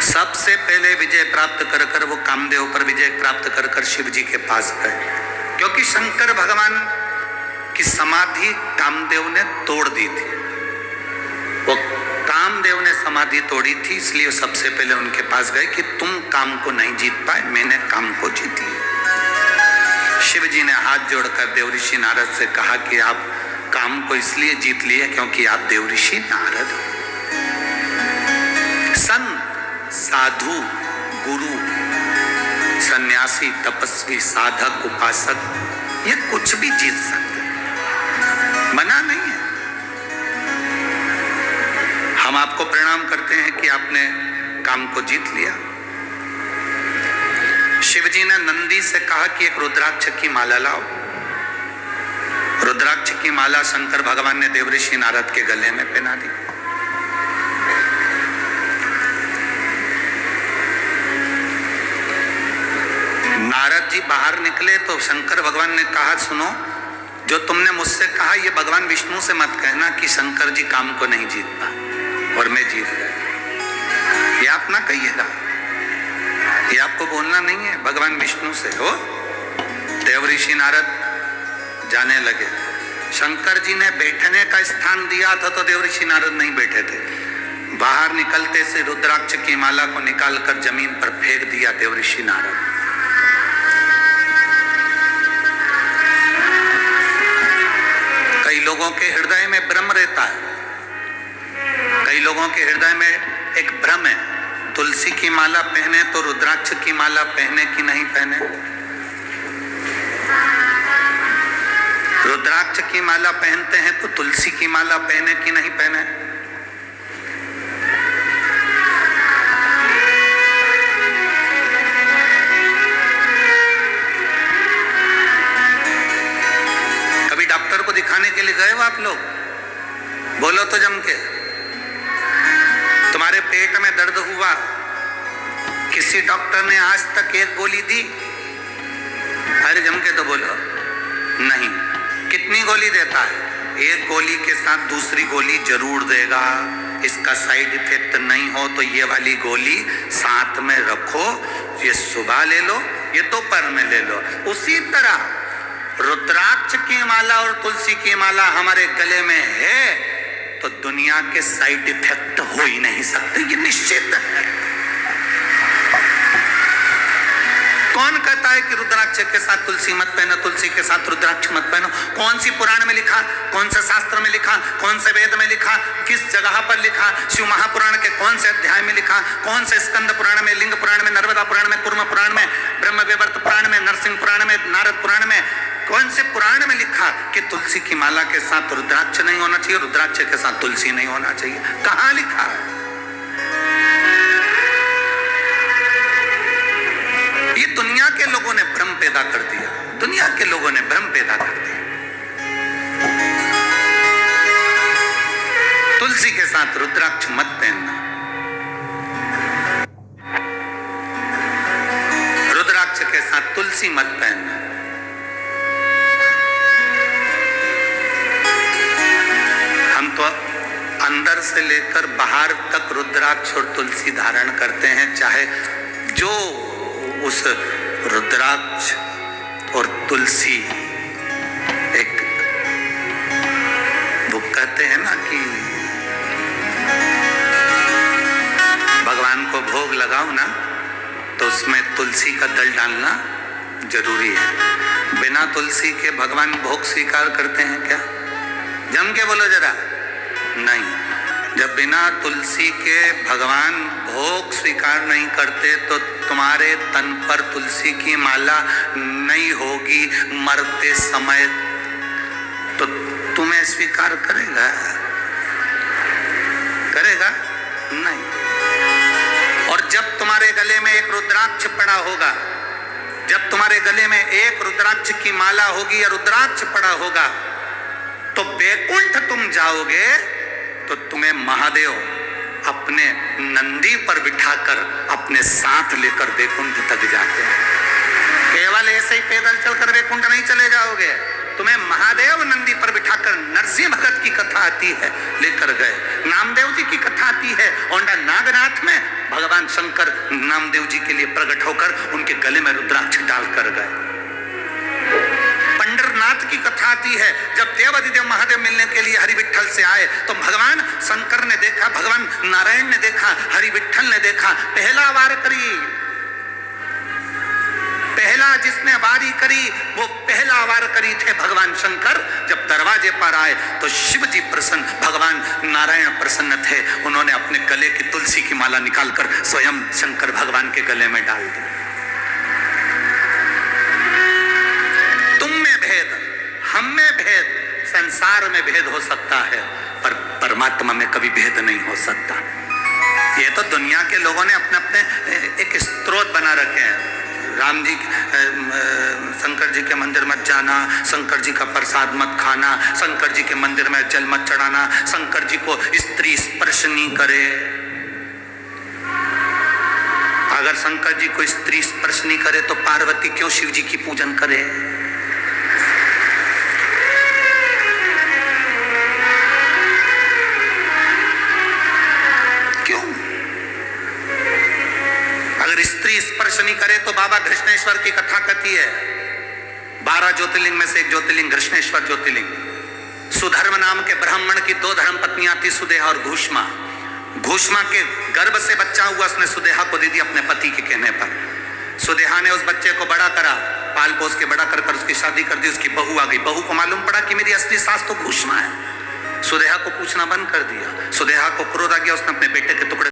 सबसे पहले विजय प्राप्त कर कर वो कामदेव पर विजय प्राप्त कर कर शिव जी के पास गए, क्योंकि शंकर भगवान की समाधि कामदेव ने तोड़ दी थी। वो कामदेव ने समाधि तोड़ी थी, इसलिए सबसे पहले उनके पास गए कि तुम काम को नहीं जीत पाए, मैंने काम को जीती। शिव जी ने हाथ जोड़कर देवऋषि नारद से कहा कि आप काम को इसलिए जीत लिए क्योंकि आप देवऋषि नारद हो। संत, साधु, गुरु, सन्यासी, तपस्वी, साधक, उपासक ये कुछ भी जीत सकते, मना नहीं है। हम आपको प्रणाम करते हैं कि आपने काम को जीत लिया। शिव जी ने नंदी से कहा कि एक रुद्राक्ष की माला लाओ। रुद्राक्ष की माला शंकर भगवान ने देवऋषि नारद के गले में पहना दी। नारद जी बाहर निकले तो शंकर भगवान ने कहा, सुनो, जो तुमने मुझसे कहा ये भगवान विष्णु से मत कहना कि शंकर जी काम को नहीं जीतता और मैं जीत गया। ये आप ना कहिएगा, ये आपको बोलना नहीं है, भगवान विष्णु से हो। देवऋषि नारद जाने लगे। शंकर जी ने बैठने का स्थान दिया था तो देवऋषि नारद नहीं बैठे थे। बाहर निकलते से रुद्राक्ष की माला को निकालकर जमीन पर फेंक दिया देवऋषि नारद। कई लोगों के हृदय में भ्रम रहता है, कई लोगों के हृदय में एक भ्रम है, तुलसी की माला पहने तो रुद्राक्ष की माला पहने कि नहीं पहने, रुद्राक्ष की माला पहनते हैं तो तुलसी की माला पहने कि नहीं पहने। कभी डॉक्टर को दिखाने के लिए गए हो आप लोग? बोलो तो जम के। तुम्हारे पेट में दर्द हुआ, किसी डॉक्टर ने आज तक एक गोली दी? अरे जम के तो बोलो। नहीं। कितनी गोली देता है? एक गोली के साथ दूसरी गोली जरूर देगा। इसका साइड इफेक्ट नहीं हो तो ये वाली गोली साथ में रखो, ये सुबह ले लो, ये दोपहर में ले लो। उसी तरह रुद्राक्ष की माला और तुलसी की माला हमारे गले में है तो दुनिया के साइड इफेक्ट हो ही नहीं सकते, ये निश्चित है। कौन कहता है कि रुद्राक्ष के साथ तुलसी मत पहनो, तुलसी के साथ रुद्राक्ष मत पहनो? कौन सी पुराण में लिखा, कौन से शास्त्र में लिखा, कौन से वेद में लिखा, किस जगह पर लिखा, शिव महापुराण के कौन से अध्याय में लिखा, कौन से स्कंद पुराण में, लिंग पुराण में, नर्मदा पुराण में, कूर्म पुराण में, ब्रह्म वैवर्त पुराण में, नरसिंह पुराण में, नारद पुराण में, कौन से पुराण में लिखा कि तुलसी की माला के साथ रुद्राक्ष नहीं होना चाहिए, रुद्राक्ष के साथ तुलसी नहीं होना चाहिए? कहां लिखा है? ये दुनिया के लोगों ने भ्रम पैदा कर दिया, दुनिया के लोगों ने भ्रम पैदा कर दिया। तुलसी के साथ रुद्राक्ष मत पहनना, रुद्राक्ष के साथ तुलसी मत पहनना। हम तो अंदर से लेकर बाहर तक रुद्राक्ष और तुलसी धारण करते हैं, चाहे जो उस रुद्राक्ष और तुलसी एक वो कहते हैं ना कि भगवान को भोग लगाओ ना तो उसमें तुलसी का दल डालना जरूरी है। बिना तुलसी के भगवान भोग स्वीकार करते हैं क्या? जम के बोलो जरा। नहीं। जब बिना तुलसी के भगवान भोग स्वीकार नहीं करते तो तुम्हारे तन पर तुलसी की माला नहीं होगी मरते समय, तो तुम्हें स्वीकार करेगा? करेगा नहीं। और जब तुम्हारे गले में एक रुद्राक्ष पड़ा होगा, जब तुम्हारे गले में एक रुद्राक्ष की माला होगी या रुद्राक्ष पड़ा होगा तो वैकुंठ तुम जाओगे तो तुम्हें महादेव अपने नंदी पर बिठाकर अपने साथ लेकर वैकुंठ तक जाते हैं। केवल ऐसे ही पैदल चलकर वैकुंठ नहीं चले जाओगे, तुम्हें महादेव नंदी पर बिठाकर, नरसिंह भगत की कथा आती है लेकर गए, नामदेव जी की कथा आती है, औंधा नागनाथ में भगवान भगवान शंकर नामदेव जी के लिए प्रकट होकर उनके गले में रुद्राक्ष डालकर गए। पंडरनाथ की कथा आती है, जब देवाधिदेव महादेव मिलने के लिए हरि विठ्ठल से आए तो भगवान शंकर ने देखा, भगवान नारायण ने देखा, हरि विठ्ठल ने देखा, पहला वार करी, पहला जिसने वारी करी वो पहला वार करी थे भगवान शंकर। जब दरवाजे पर आए तो शिव जी प्रसन्न, भगवान नारायण प्रसन्न थे। उन्होंने अपने गले की तुलसी की माला निकालकर स्वयं शंकर भगवान के गले में डाल दी। तुम में भेद, हम में भेद, संसार में भेद हो सकता है पर परमात्मा में कभी भेद नहीं हो सकता। ये तो दुनिया के लोगों ने अपने अपने एक स्रोत बना रखे हैं। राम जी, शंकर जी के मंदिर मत जाना, शंकर जी का प्रसाद मत खाना, शंकर जी के मंदिर में जल मत चढ़ाना, शंकर जी को स्त्री स्पर्श नहीं करे। अगर शंकर जी को स्त्री स्पर्श नहीं करे तो पार्वती क्यों शिव जी की पूजन करे? स्त्री स्पर्श नहीं करे तो बाबा घृष्णेश्वर की कथा कहती है, 12 ज्योतिर्लिंग में से एक ज्योतिर्लिंग घृष्णेश्वर ज्योतिर्लिंग। सुधर्म नाम के ब्राह्मण की 2 धर्म पत्नियां थी, सुदेहा और घूष्मा। घूष्मा के गर्भ से बच्चा हुआ, उसने सुदेहा को दे दी अपने पति के कहने पर। सुदेहा ने उस बच्चे को बड़ा करा, पाल पोस के बड़ा कर उसकी शादी कर दी। उसकी बहू आ गई, बहू को मालूम पड़ा कि मेरी असली सास तो घूष्मा है। सुदेहा को पूछना बंद कर दिया। सुदेहा को क्रोध आ गया, उसने अपने बेटे के टुकड़े